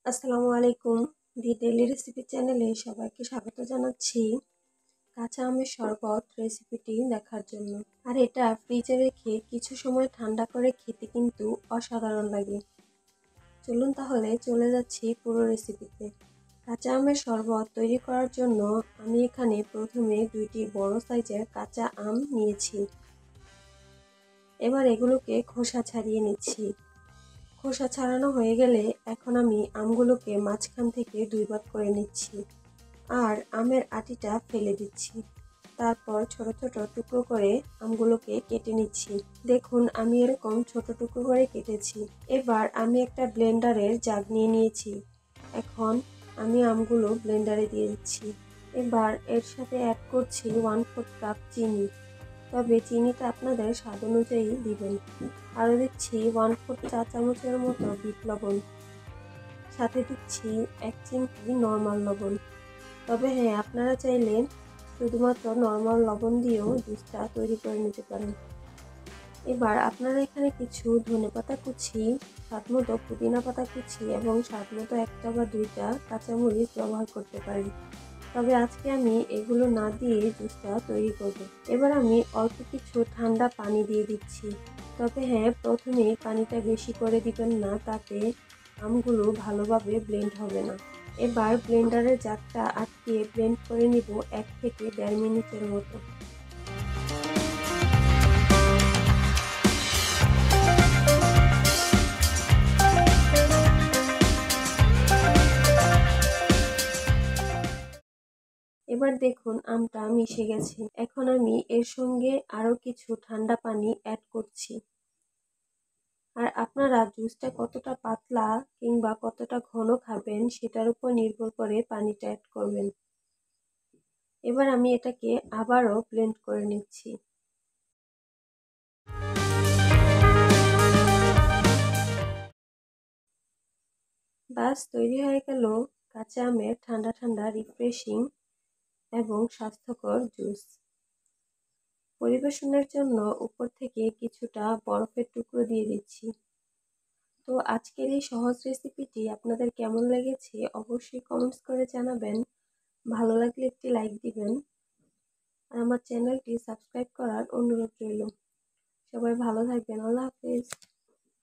আসসালামু আলাইকুম। দি daily recipe চ্যানেলে সবাইকে স্বাগত জানাচ্ছি কাঁচা আমের শরবত রেসিপিটি দেখার জন্য। আর এটা ফ্রিজে রেখে কিছু সময় ঠান্ডা করে খেতে কিন্তু অসাধারণ লাগে। চলুন তাহলে চলে যাচ্ছি পুরো রেসিপিতে। কাঁচা আমের শরবত তৈরি করার জন্য আমি এখানে প্রথমে 2টি বড় সাইজের কাঁচা আম নিয়েছি। এবার এগুলোকে খোসা ছাড়িয়ে নিচ্ছি। খোসা ছাড়ানো হয়ে গেলে এখন আমি আমগুলোকে মাঝখান থেকে 2 ভাগ করে নিচ্ছি আর আমের আটিটা ফেলে দিচ্ছি। তারপর ছোট ছোট টুকরো করে আমগুলোকে কেটে নিচ্ছি। দেখুন আমি এরকম ছোট টুকরো করে কেটেছি। এবার আমি একটা ব্লেন্ডারের জাগ নিয়ে নিয়েছি। এখন আমি আমগুলো ব্লেন্ডারে দিয়ে দিচ্ছি। এবার এর সাথে অ্যাড করছি 1/4 কাপ চিনি। তবে চিনিটা আপনাদের স্বাদ অনুযায়ী দিবেন। আরও দিচ্ছি 1/4 চা চামচের মতো বিট লবণ। সাথে দিচ্ছি 1 চিমটি নর্মাল লবণ। তবে হ্যাঁ, আপনারা চাইলে শুধুমাত্র নর্মাল লবণ দিয়েও জুসটা তৈরি করে নিতে পারেন। এবার আপনারা এখানে কিছু ধনেপাতা কুচি, স্বাদমতো পুদিনা পাতা কুচি এবং স্বাদমতো 1টা বা 2টা কাঁচামরিচ ব্যবহার করতে পারেন। তবে আজকে আমি এগুলো না দিয়ে জুসটা তৈরি করব। এবার আমি অল্প কিছু ঠান্ডা পানি দিয়ে দিচ্ছি। তবে হ্যাঁ, প্রথমেই পানিটা বেশি করে দিবেন না, তাতে আমগুলো ভালোভাবে ব্লেন্ড হবে না। এবার ব্লেন্ডারের জারটা আটকিয়ে ব্লেন্ড করে নিব 1 থেকে 1.5 মিনিটের মতো। এবার দেখুন আমটা মিশে গেছে। এখন আমি এর সঙ্গে আরও কিছু ঠান্ডা পানি অ্যাড করছি। আর আপনারা জুসটা কতটা পাতলা কিংবা কতটা ঘন খাবেন সেটার উপর নির্ভর করে পানিটা অ্যাড করবেন। এবার আমি এটাকে আবারও ব্লেন্ড করে নিচ্ছি। বাস তৈরি হয়ে গেল কাঁচা আমের ঠান্ডা ঠান্ডা রিফ্রেশিং এবং স্বাস্থ্যকর জুস। পরিবেশনের জন্য উপর থেকে কিছুটা বরফের টুকরো দিয়ে দিচ্ছি। তো আজকের এই সহজ রেসিপিটি আপনাদের কেমন লেগেছে অবশ্যই কমেন্টস করে জানাবেন। ভালো লাগলে একটি লাইক দিবেন আর আমার চ্যানেলটি সাবস্ক্রাইব করার অনুরোধ রইল। সবাই ভালো থাকবেন। আল্লাহ হাফেজ।